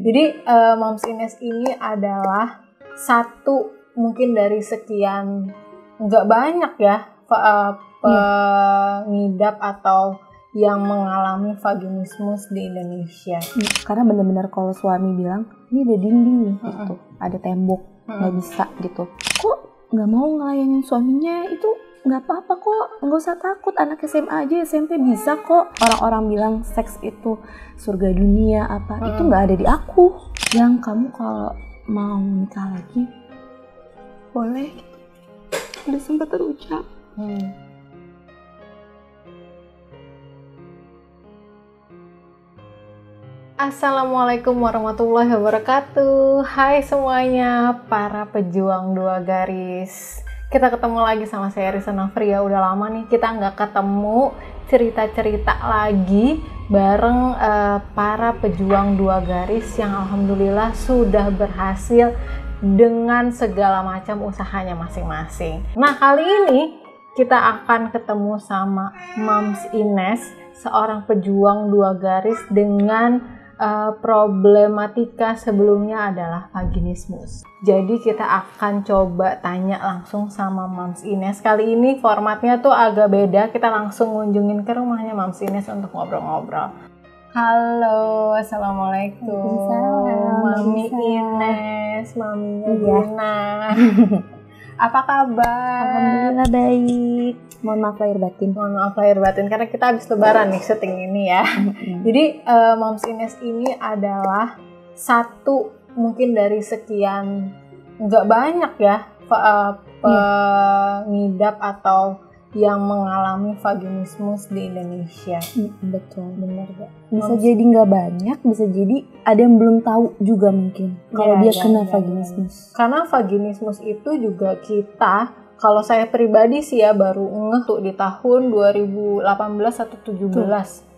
Jadi Moms Ines ini adalah satu mungkin dari sekian, nggak banyak ya, pengidap atau yang mengalami vaginismus di Indonesia. Karena benar-benar kalau suami bilang, ini ada dinding nih, gitu, ada tembok, nggak bisa gitu. Kok nggak mau ngelayanin suaminya? Itu nggak apa-apa kok, nggak usah takut, anak SMA aja SMP bisa kok. Orang-orang bilang seks itu surga dunia apa, itu nggak ada di aku. Yang kamu kalau mau nikah lagi boleh, udah sempat terucap. Assalamualaikum warahmatullahi wabarakatuh. Hai semuanya, para pejuang dua garis. Kita ketemu lagi sama saya Risa Nafria. Udah lama nih kita nggak ketemu, cerita-cerita lagi bareng para pejuang dua garis yang alhamdulillah sudah berhasil dengan segala macam usahanya masing-masing. Nah, kali ini kita akan ketemu sama Moms Ines, seorang pejuang dua garis dengan problematika sebelumnya adalah vaginismus. Jadi kita akan coba tanya langsung sama Moms Ines. Kali ini formatnya tuh agak beda. Kita langsung ngunjungin ke rumahnya Moms Ines untuk ngobrol-ngobrol. Halo, assalamualaikum. Mami Ines, Mami Gina. Apa kabar? Alhamdulillah baik. Mohon maaf lahir batin. Mohon maaf lahir batin karena kita habis lebaran nih syuting ini ya. Jadi Moms Ines ini adalah satu mungkin dari sekian, nggak banyak ya, pengidap atau yang mengalami vaginismus di Indonesia. Betul, benar gak? Bisa jadi nggak banyak, bisa jadi ada yang belum tahu juga mungkin kalau dia kena vaginismus. Karena vaginismus itu juga kita, kalau saya pribadi sih ya baru ngeh tuh di tahun 2018 atau 2017.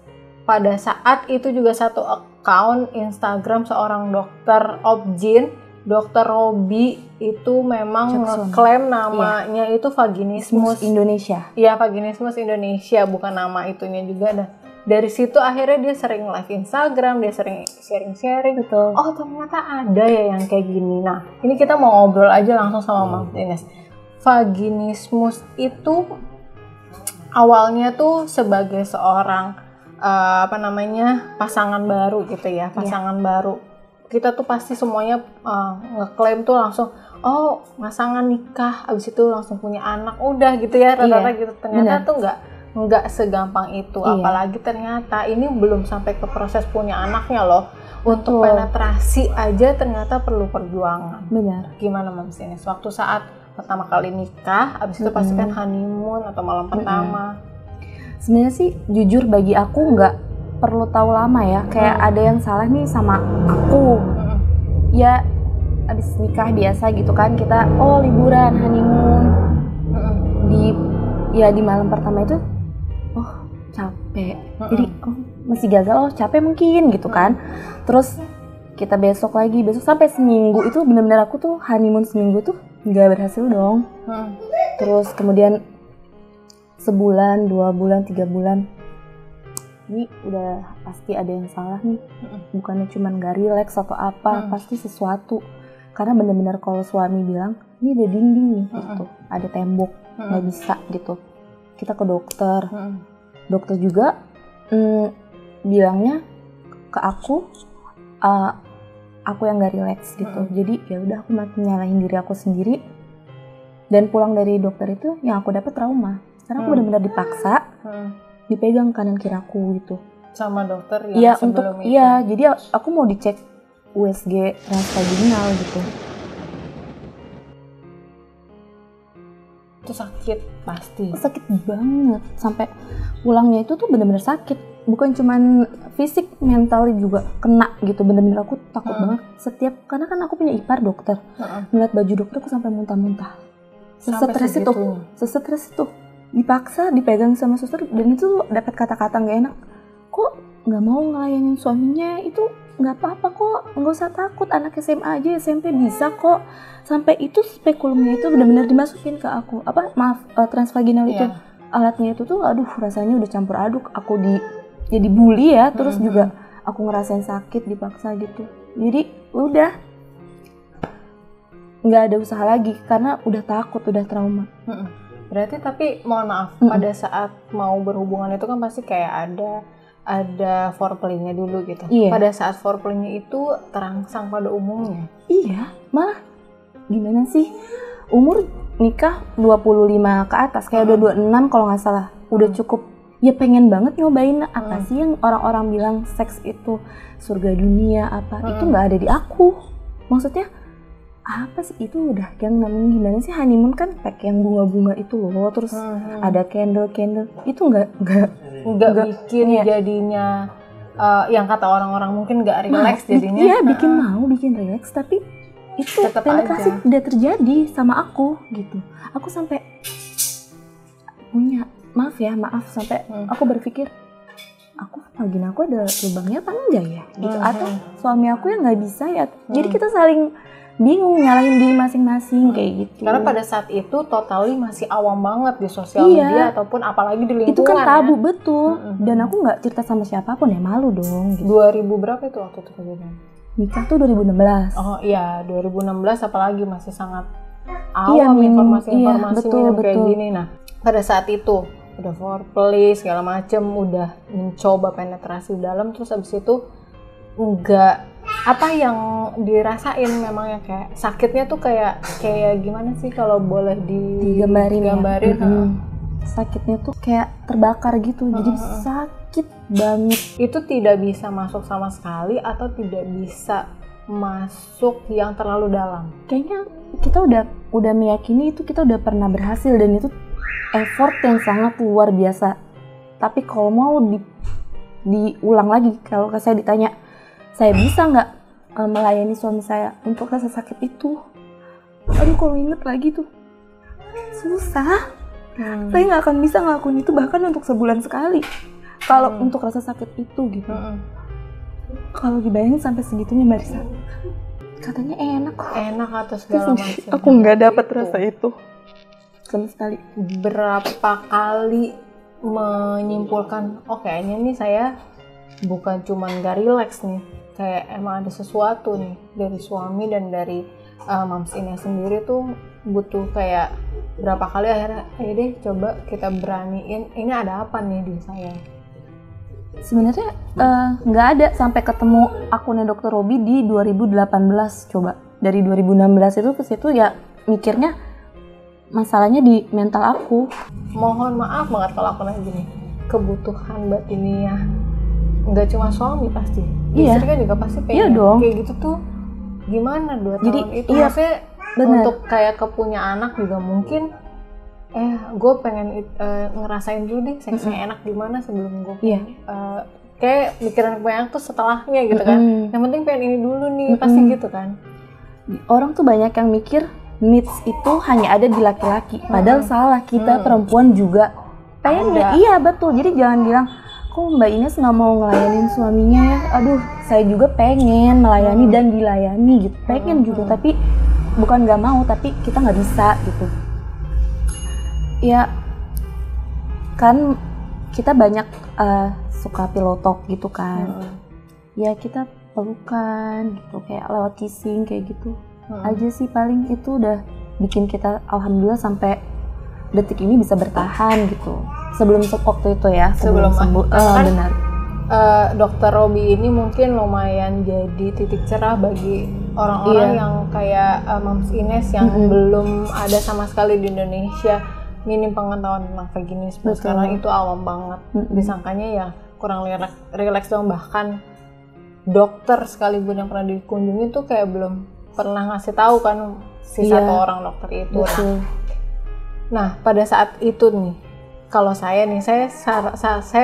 Pada saat itu juga satu account Instagram seorang dokter Objin, Dokter Robi itu memang ngeklaim namanya itu vaginismus Indonesia. Iya, vaginismus Indonesia, bukan nama itunya juga. Dan dari situ akhirnya dia sering live Instagram, dia sering sharing-sharing. Betul. Oh, ternyata ada ya yang kayak gini. Nah, ini kita mau ngobrol aja langsung sama Moms Ines. Vaginismus itu awalnya tuh sebagai seorang pasangan baru gitu ya, pasangan baru. Kita tuh pasti semuanya ngeklaim tuh langsung, oh pasangan nikah, abis itu langsung punya anak, udah gitu ya rata-rata gitu. Ternyata tuh nggak segampang itu, apalagi ternyata ini belum sampai ke proses punya anaknya loh. Untuk penetrasi aja ternyata perlu perjuangan. Benar. Gimana Moms Ines? Waktu saat pertama kali nikah, abis itu pasti kan honeymoon atau malam pertama. Sebenarnya sih jujur bagi aku nggak perlu tahu lama ya, kayak ada yang salah nih sama aku. Ya abis nikah biasa gitu kan, kita liburan honeymoon. Di malam pertama itu capek. Jadi masih gagal, capek mungkin gitu kan. Terus kita besok sampai seminggu itu benar-benar aku tuh honeymoon seminggu tuh nggak berhasil dong. Terus kemudian sebulan, 2 bulan, 3 bulan, ini udah pasti ada yang salah nih. Bukannya cuma gak relax atau apa, pasti sesuatu. Karena benar-benar kalau suami bilang, ini ada dinding nih, gitu, ada tembok, nggak bisa gitu. Kita ke dokter, dokter juga bilangnya ke aku yang gak relax gitu. Jadi ya udah aku makin nyalahin diri aku sendiri. Dan pulang dari dokter itu yang aku dapat trauma. Sekarang aku benar-benar dipaksa dipegang kanan kiraku gitu sama dokter yang sebelum itu. Iya, jadi aku mau dicek USG transvaginal gitu. Itu sakit pasti. Sakit banget, sampai pulangnya itu tuh benar-benar sakit. Bukan cuman fisik, mental juga kena gitu. Benar-benar aku takut banget karena kan aku punya ipar dokter. Ngeliat baju dokter aku sampai muntah-muntah. Sesetres itu. Dipaksa dipegang sama suster, dan itu dapat kata-kata nggak enak. Kok nggak mau ngelayanin suaminya? Itu nggak apa-apa kok, nggak usah takut, anak SMA aja SMP bisa kok. Sampai itu spekulumnya itu benar-benar dimasukin ke aku. Transvaginal itu alatnya itu tuh, aduh rasanya udah campur aduk. Aku jadi bully ya, terus juga aku ngerasain sakit, dipaksa gitu. Jadi udah nggak ada usaha lagi karena udah takut, udah trauma. Berarti tapi mohon maaf, pada saat mau berhubungan itu kan pasti kayak ada foreplay-nya dulu gitu. Iya. Pada saat foreplay-nya itu terangsang pada umumnya. Iya, malah gimana sih? Umur nikah 25 ke atas, kayak udah 26 kalau nggak salah. Udah cukup. Ya pengen banget nyobain apa sih yang orang-orang bilang seks itu surga dunia apa. Itu nggak ada di aku. Maksudnya apa sih itu udah yang namanya gimana sih honeymoon kan pakai yang bunga-bunga itu loh, terus ada candle itu nggak bikin jadinya yang kata orang-orang mungkin nggak relax jadinya. Iya bikin relax tapi itu penetrasi udah terjadi sama aku gitu. Aku sampai punya maaf sampai aku berpikir aku vagina aku ada lubangnya apa enggak ya gitu, atau suami aku yang nggak bisa ya. Jadi kita saling bingung nyalahin diri masing-masing kayak gitu. Karena pada saat itu totally masih awam banget di sosial media ataupun apalagi di lingkungan. Itu kan tabu betul. Dan aku nggak cerita sama siapapun ya, malu dong. Gitu. 2000 berapa itu waktu itu kejadian? Nikah tuh 2016. Oh iya 2016 apalagi masih sangat awam informasi-informasi kayak gini. Nah pada saat itu udah foreplay segala macem, udah mencoba penetrasi dalam, terus abis itu enggak, apa yang dirasain memang yang kayak sakitnya tuh kayak gimana sih kalau boleh digambarin ya? Sakitnya tuh kayak terbakar gitu, jadi sakit banget. Itu tidak bisa masuk sama sekali atau tidak bisa masuk yang terlalu dalam? Kayaknya kita udah meyakini itu kita udah pernah berhasil dan itu effort yang sangat luar biasa. Tapi kalau mau diulang lagi, kalau saya ditanya saya bisa nggak melayani suami saya untuk rasa sakit itu, aduh kalau inget lagi tuh susah. Saya nggak akan bisa ngelakuin itu bahkan untuk sebulan sekali kalau untuk rasa sakit itu gitu. Kalau dibayangin sampai segitunya Mbak Risa, katanya enak atau segala macam. Aku nggak dapat rasa itu sama sekali. Berapa kali menyimpulkan kayaknya nih saya bukan cuman gak relax nih, kayak emang ada sesuatu nih dari suami dan dari Mams ini sendiri tuh butuh kayak berapa kali akhirnya ayo deh coba kita beraniin ini ada apa nih di saya. Sebenarnya nggak ada sampai ketemu akunnya Dr. Robi di 2018. Coba dari 2016 itu ke situ ya mikirnya masalahnya di mental aku. Mohon maaf banget kalau aku nanya gini, kebutuhan batiniah nggak cuma suami pasti, istri kan juga pasti pengen kayak gitu tuh. Gimana 2 tahun itu maksudnya untuk kayak kepunya anak juga mungkin gue pengen ngerasain dulu deh seksnya enak gimana sebelum gue kayak mikiran punya anak tuh setelahnya gitu kan. Yang penting pengen ini dulu nih pasti gitu kan. Orang tuh banyak yang mikir needs itu hanya ada di laki-laki, padahal salah. Kita perempuan juga pengen. Iya betul, jadi jangan bilang kok Mbak Ines nggak mau ngelayanin suaminya ya. Aduh, saya juga pengen melayani dan dilayani gitu, pengen juga, tapi bukan nggak mau, tapi kita nggak bisa gitu. Ya kan kita banyak suka pillow talk gitu kan. Ya kita pelukan gitu, kayak lewat kissing kayak gitu aja sih paling. Itu udah bikin kita alhamdulillah sampai detik ini bisa bertahan gitu. Sebelum waktu itu ya, sebelum sembuh. Benar. Dokter Robi ini mungkin lumayan jadi titik cerah bagi orang-orang yang kayak Mams Ines yang belum ada sama sekali di Indonesia minim pengetahuan tentang vaginisme. Karena itu awam banget. Disangkanya ya kurang relax dong, bahkan dokter sekalipun yang pernah dikunjungi tuh kayak belum pernah ngasih tahu kan si satu orang dokter itu. Nah pada saat itu nih, kalau saya nih, saya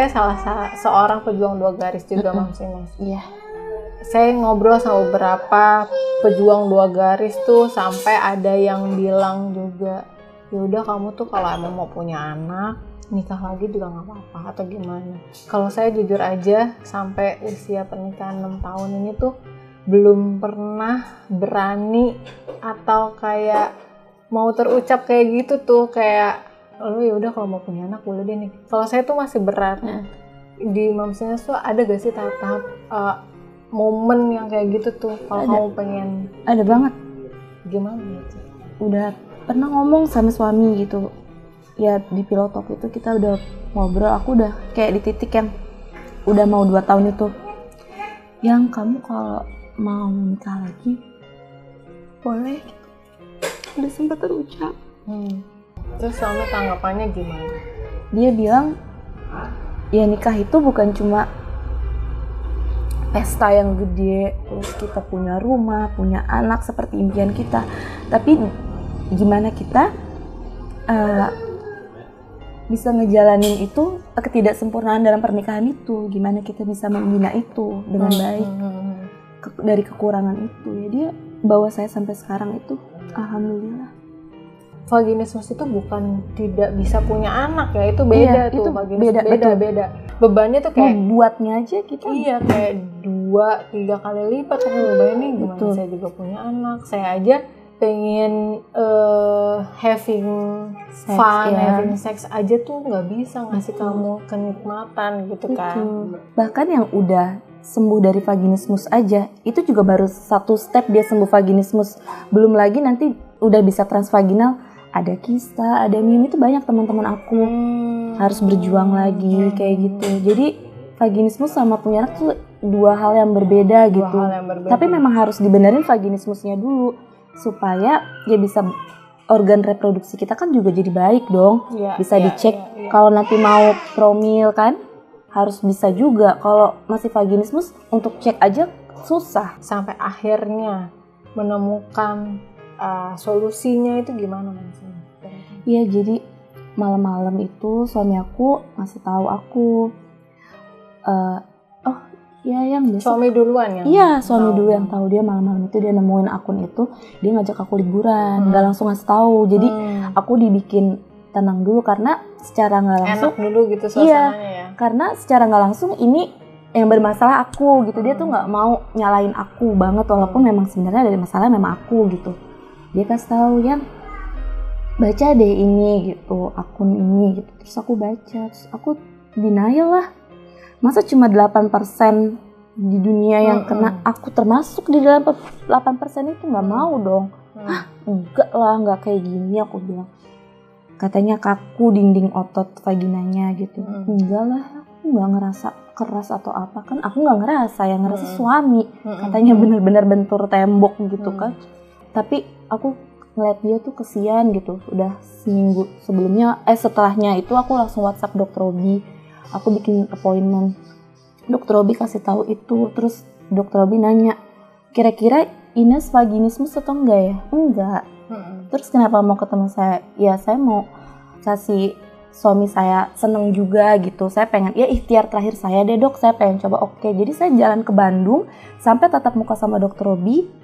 salah seorang pejuang 2 garis juga Mams Ines. Iya. Saya ngobrol sama beberapa pejuang 2 garis tuh sampai ada yang bilang juga, yaudah kamu tuh kalau emang mau punya anak nikah lagi juga nggak apa-apa atau gimana. Kalau saya jujur aja sampai usia pernikahan 6 tahun ini tuh belum pernah berani atau kayak mau terucap kayak gitu tuh, kayak lo ya udah kalau mau punya anak boleh deh nih. Kalau saya tuh masih berat. Di Mams Ines tuh ada gak sih tahap-tahap momen yang kayak gitu tuh kalau Ada. kamu pengen Ada banget. gimana gitu? Udah pernah ngomong sama suami gitu. Ya di Pilotalk itu kita udah ngobrol, aku udah kayak di titik yang udah mau 2 tahun itu. Yang kamu kalau mau nikah lagi boleh. Udah sempat terucap. Terus suami tanggapannya gimana? Dia bilang ya nikah itu bukan cuma pesta yang gede, terus kita punya rumah, punya anak seperti impian kita, tapi gimana kita bisa ngejalanin itu, ketidaksempurnaan dalam pernikahan itu, gimana kita bisa membina itu dengan baik dari kekurangan itu. Ya dia bawa saya sampai sekarang itu alhamdulillah. Vaginismus itu bukan tidak bisa punya anak ya, itu beda Iya, tuh. itu Vaginismus beda. beda. Bebannya tuh kayak Membuatnya aja kita. iya kayak 2-3 kali lipat kan bebannya. Gimana Betul. saya juga punya anak, saya aja pengen having Sex, fun, ya. having sex aja tuh nggak bisa ngasih kamu kenikmatan gitu kan. Betul. Bahkan yang udah sembuh dari vaginismus aja, itu juga baru satu step dia sembuh vaginismus. Belum lagi nanti udah bisa transvaginal, ada kista, ada mimi, itu banyak teman-teman aku harus berjuang lagi kayak gitu. Jadi vaginismus sama punya anak tuh 2 hal yang berbeda Dua gitu. hal yang berbeda. Tapi memang harus dibenerin vaginismusnya dulu supaya dia bisa, organ reproduksi kita kan juga jadi baik dong. Iya, Bisa iya, dicek iya. kalau nanti mau promil kan harus bisa juga. Kalau masih vaginismus untuk cek aja susah. Sampai akhirnya menemukan solusinya itu gimana Mas? Iya, jadi malam-malam itu suami aku ngasih tahu aku, oh ya yang besok. Suami duluan yang Iya, suami tahu. dulu yang tahu. Dia malam-malam itu dia nemuin akun itu, dia ngajak aku liburan, nggak langsung ngasih tahu. Jadi aku dibikin tenang dulu karena secara nggak langsung, enak dulu gitu suasananya ya. karena secara nggak langsung ini yang bermasalah aku gitu. Dia tuh nggak mau nyalain aku banget walaupun memang sebenarnya ada masalah memang aku gitu. Dia kasih tahu yang baca deh ini gitu, akun ini gitu. Terus aku baca, terus aku denial lah. Masa cuma 8% di dunia yang kena, aku termasuk di dalam 8% itu, nggak mau dong. Hah, enggak lah, nggak kayak gini, aku bilang. Katanya kaku dinding otot vaginanya gitu. Enggak lah, aku nggak ngerasa keras atau apa. Kan aku nggak ngerasa, yang ngerasa suami. Katanya bener-bener bentur tembok gitu kan. Tapi aku ngeliat dia tuh kesian gitu. Udah seminggu sebelumnya, setelahnya itu aku langsung WhatsApp Dokter Robi. Aku bikin appointment. Dokter Robi kasih tahu itu. Terus Dokter Robi nanya, kira-kira Ines vaginismus atau enggak ya? Enggak. Terus kenapa mau ketemu saya? Ya saya mau kasih suami saya seneng juga gitu. Saya pengen, ya ikhtiar terakhir saya deh dok, saya pengen coba. Oke, jadi saya jalan ke Bandung sampai tatap muka sama Dokter Robi.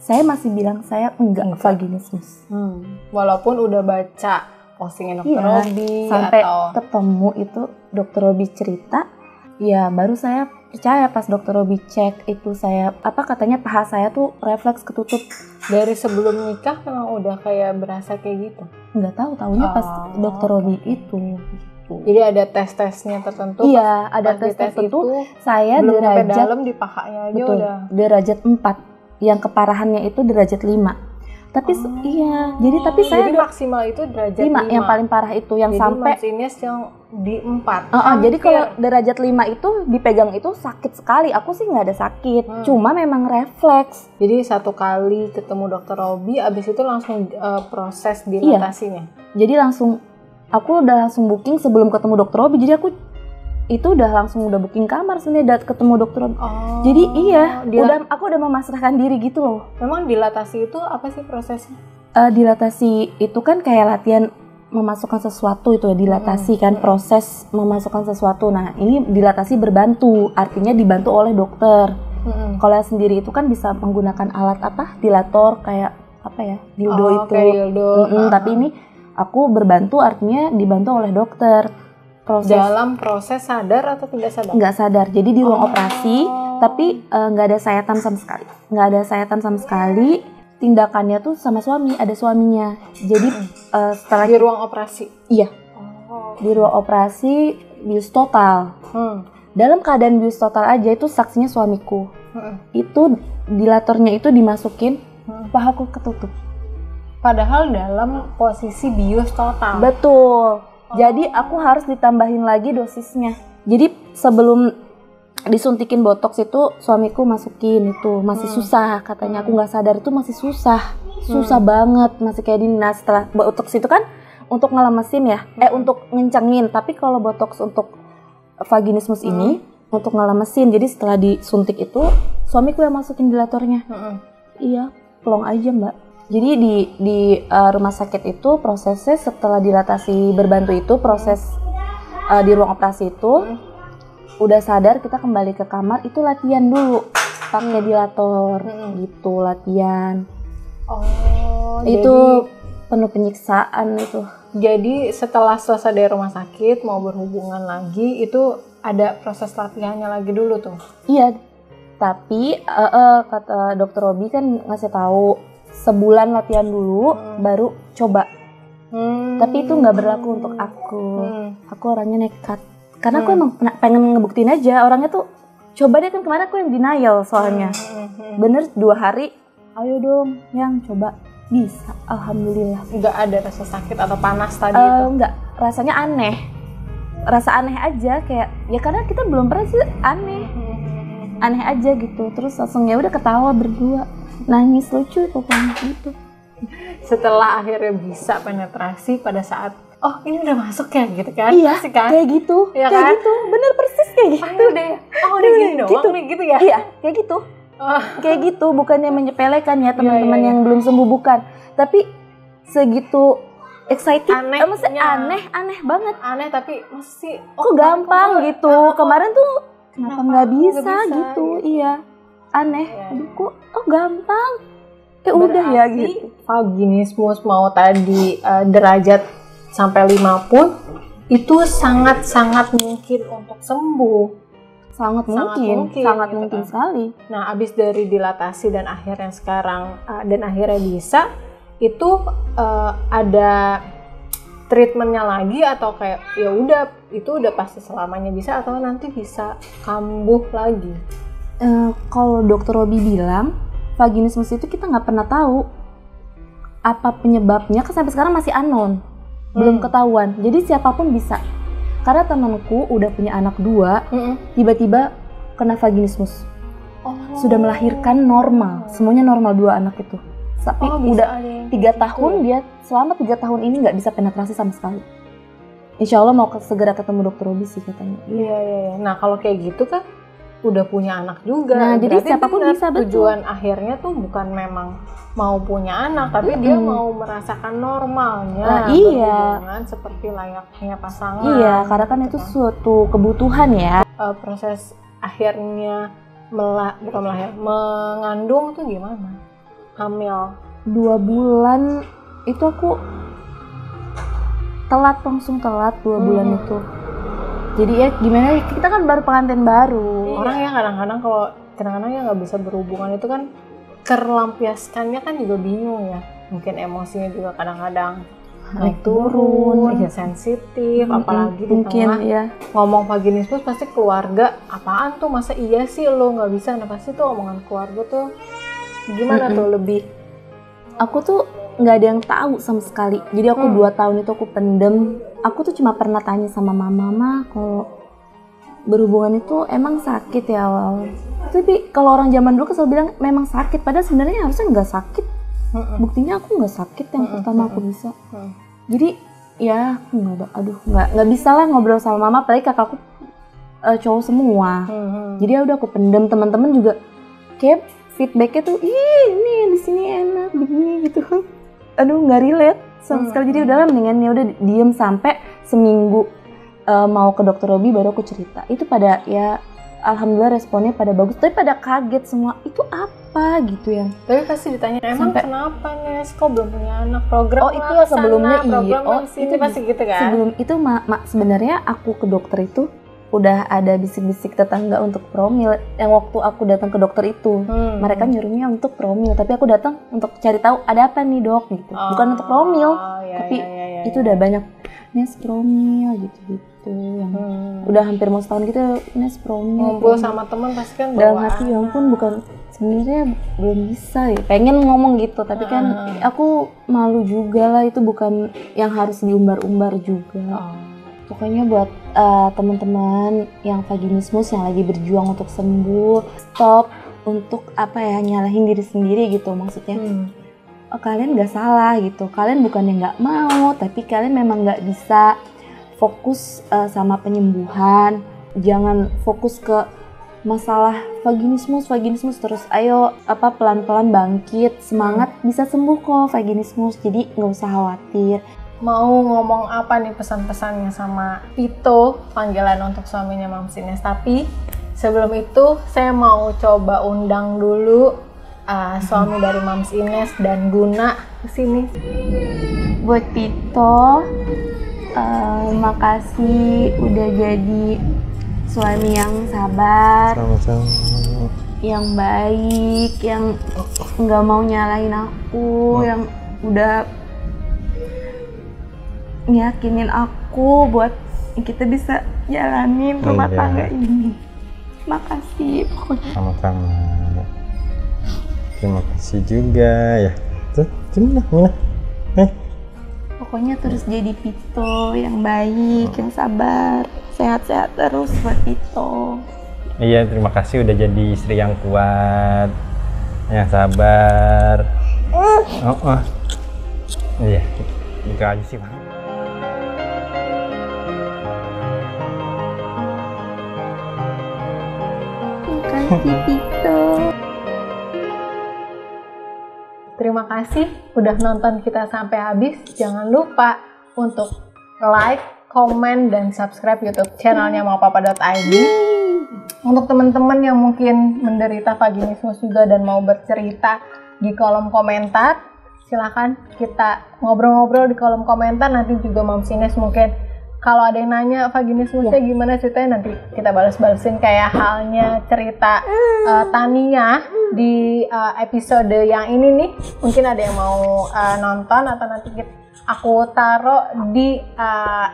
Saya masih bilang saya enggak vaginismus. Walaupun udah baca postingan Dokter Robi sampai atau ketemu itu Dokter Robi cerita, ya baru saya percaya pas Dokter Robi cek itu saya katanya paha saya tuh refleks ketutup. dari sebelum nikah memang udah kayak berasa kayak gitu. Nggak tahu, tahunya pas Dokter Robi itu. Jadi ada tes-tesnya tertentu. Iya, ada pas di tes tertentu. itu, Saya belum sampai derajat dalam di pahanya aja betul, udah. derajat 4. Yang keparahannya itu derajat 5. Tapi iya, jadi tapi saya jadi maksimal itu derajat 5 yang paling parah itu yang jadi sampai Mas Ines yang di 4. jadi kalau derajat 5 itu dipegang itu sakit sekali. Aku sih nggak ada sakit, cuma memang refleks. Jadi satu kali ketemu Dokter Robi, abis itu langsung proses dilatasinya. Jadi aku udah langsung booking sebelum ketemu Dokter Robi. Jadi aku itu udah booking kamar sendiri dan ketemu Dokter Robi. Jadi iya, aku udah memasrahkan diri gitu loh. Memang dilatasi itu apa sih prosesnya? Dilatasi itu kan kayak latihan memasukkan sesuatu itu ya, dilatasi kan proses memasukkan sesuatu. Nah ini dilatasi berbantu, artinya dibantu oleh dokter. Kalau yang sendiri itu kan bisa menggunakan alat dilator kayak dildo itu. Kayak dildo. Tapi ini aku berbantu, artinya dibantu oleh dokter. Dalam proses sadar atau tidak sadar? Nggak sadar, jadi di ruang operasi, tapi nggak ada sayatan sama sekali. Tindakannya tuh sama suami, ada suaminya. Jadi setelah di ruang operasi? Iya, di ruang operasi bius total. Dalam keadaan bius total aja itu saksinya suamiku. itu dilatornya itu dimasukin, pahaku ketutup. Padahal dalam posisi bius total. Betul. Jadi aku harus ditambahin lagi dosisnya. Jadi sebelum disuntikin botox itu suamiku masukin itu masih susah katanya. Aku nggak sadar itu masih susah banget, masih kayak gini. Nah setelah botox itu kan untuk ngelemesin ya, untuk ngencengin. Tapi kalau botox untuk vaginismus ini untuk ngelemesin. Jadi setelah disuntik itu suamiku yang masukin dilatornya. Iya, plong aja mbak. Jadi di rumah sakit itu prosesnya setelah dilatasi berbantu itu proses di ruang operasi itu udah sadar kita kembali ke kamar itu latihan dulu pakai dilator gitu latihan. Itu penuh penyiksaan itu. Jadi setelah selesai dari rumah sakit mau berhubungan lagi itu ada proses latihannya lagi dulu tuh. Iya. Tapi kata dokter Robi kan ngasih tahu sebulan latihan dulu baru coba. Tapi itu nggak berlaku untuk aku. Aku orangnya nekat. Karena aku emang pengen ngebuktiin aja. Orangnya tuh coba deh, kan kemarin aku yang denial soalnya. Bener 2 hari, ayo dong yang coba. Bisa, alhamdulillah. Nggak ada rasa sakit atau panas tadi itu? Nggak, rasanya aneh. Rasa aneh aja kayak, ya karena kita belum pernah sih aneh aja gitu. Terus langsung ya udah ketawa berdua. Nangis lucu pokoknya gitu. Setelah akhirnya bisa penetrasi pada saat ini udah masuk ya gitu kan? Iya, kan? kayak gitu. Ya kayak kan? gitu, bener persis kayak gitu. Udah gini doang nih gitu ya? Iya, kayak gitu. Kayak gitu, bukannya menyepelekan ya teman-teman yang belum sembuh, bukan. Tapi segitu excited, aneh banget. Aneh tapi masih kok gampang gitu. Kemarin tuh kenapa nggak bisa gitu? Iya. Aneh, aduh kok gampang. Udah ya gitu. Vaginismus mau tadi derajat sampai 5 pun itu sangat mungkin untuk sembuh. Sangat mungkin gitu sekali. Nah, abis dari dilatasi dan akhirnya sekarang dan akhirnya bisa, itu ada treatmentnya lagi atau kayak ya udah itu udah pasti selamanya bisa atau nanti bisa kambuh lagi? Kalau dokter Robi bilang vaginismus itu kita nggak pernah tahu apa penyebabnya, kan sampai sekarang masih unknown, belum ketahuan. Jadi siapapun bisa. Karena temanku udah punya anak 2, tiba-tiba kena vaginismus. Sudah melahirkan normal, semuanya normal 2 anak itu. Tapi udah 3 tahun dia selama 3 tahun ini nggak bisa penetrasi sama sekali. Insya Allah mau segera ketemu dokter Robi sih katanya. Iya. Nah kalau kayak gitu kan udah punya anak juga. Nah, jadi siapapun bisa, tujuan akhirnya tuh bukan memang mau punya anak, tapi dia mau merasakan normalnya. Iya. Seperti layaknya pasangan. Iya, karena kan itu suatu kebutuhan ya. Proses akhirnya mengandung tuh gimana? Hamil 2 bulan itu aku langsung telat 2 bulan itu. Jadi ya gimana, kita kan baru pengantin baru. Orang yang kadang-kadang ya nggak bisa berhubungan itu kan terlampiaskannya kan juga bingung ya. Mungkin emosinya juga kadang-kadang naik turun, ya sensitif, apalagi di tengah ngomong vaginismus pasti keluarga, apaan tuh, masa iya sih lo nggak bisa? Nah pasti tuh omongan keluarga tuh gimana tuh lebih. Aku tuh nggak ada yang tahu sama sekali. Jadi aku 2 tahun itu aku pendem. Aku tuh cuma pernah tanya sama mama kalau berhubungan itu emang sakit ya awal. Tapi kalau orang zaman dulu selalu bilang memang sakit, padahal sebenarnya harusnya nggak sakit. Buktinya aku nggak sakit yang pertama aku bisa. Jadi ya nggak bisa lah ngobrol sama mama, apalagi kakakku cowok semua. Jadi ya udah aku pendem. Teman-teman juga kayak feedbacknya tuh ini di sini enak begini gitu. Aduh nggak relate sama sekali. Jadi udahlah mendingan ya udah diem sampai seminggu mau ke dokter Robi baru aku cerita. Itu pada ya alhamdulillah responnya pada bagus, tapi pada kaget semua. Itu apa gitu ya? Tapi pasti ditanya emang kenapa Nes kok belum punya anak, program itu sebelumnya itu pasti gitu kan. Sebelum itu sebenarnya aku ke dokter itu udah ada bisik-bisik tetangga untuk promil. Yang waktu aku datang ke dokter itu mereka nyuruhnya untuk promil, tapi aku datang untuk cari tahu ada apa nih dok gitu. Bukan untuk promil, tapi itu udah banyak Nes promil gitu. gitu yang udah hampir mau setahun gitu Ines promo Ngumpul sama teman pasti kan dalam bawaan. hati ya ampun bukan sebenarnya belum bisa ya pengen ngomong gitu tapi kan aku malu juga lah itu bukan yang harus diumbar-umbar juga. Pokoknya buat teman-teman yang vaginismus yang lagi berjuang untuk sembuh, stop untuk nyalahin diri sendiri gitu maksudnya. Kalian nggak salah gitu, kalian bukannya nggak mau, tapi kalian memang nggak bisa fokus sama penyembuhan. Jangan fokus ke masalah vaginismus terus. Ayo pelan-pelan bangkit, semangat bisa sembuh kok vaginismus. Jadi nggak usah khawatir. Mau ngomong apa nih pesan-pesannya sama Vito, panggilan untuk suaminya Mams Ines. Tapi sebelum itu saya mau coba undang dulu suami dari Mams Ines dan Guna ke sini. Buat Vito, makasih udah jadi suami yang sabar, yang baik, yang nggak mau nyalahin aku, yang udah ngiyakinin aku buat kita bisa jalanin rumah tangga ini. Makasih pokoknya. Sama-sama. Terima kasih juga ya. Tuh, Mina. Pokoknya terus jadi Vito yang baik, yang sabar, sehat-sehat terus buat Vito. Iya, terima kasih udah jadi istri yang kuat, yang sabar. Iya, itu aja sih, Bang. Makasih Vito. Terima kasih udah nonton kita sampai habis. Jangan lupa untuk like, komen, dan subscribe YouTube channelnya maupapa.id. Untuk teman-teman yang mungkin menderita vaginismus juga dan mau bercerita di kolom komentar, silakan kita ngobrol-ngobrol di kolom komentar. Nanti juga Mams Ines mungkin kalau ada yang nanya vaginismusnya gimana ceritanya, nanti kita balas-balasin kayak halnya cerita Tania di episode yang ini nih. Mungkin ada yang mau nonton atau nanti aku taruh di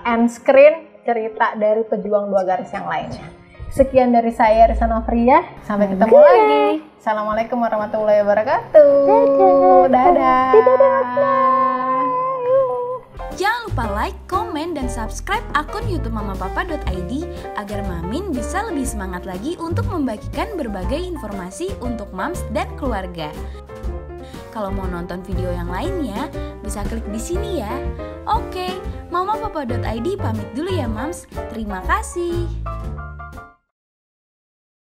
end screen cerita dari pejuang 2 garis yang lainnya. Sekian dari saya Risa Novria, sampai ketemu lagi. Assalamualaikum warahmatullahi wabarakatuh. Dadah. Jangan lupa like, komen, dan subscribe akun YouTube mamapapa.id agar Mamin bisa lebih semangat lagi untuk membagikan berbagai informasi untuk Mams dan keluarga. Kalau mau nonton video yang lainnya, bisa klik di sini ya. Oke, mamapapa.id pamit dulu ya Mams. Terima kasih.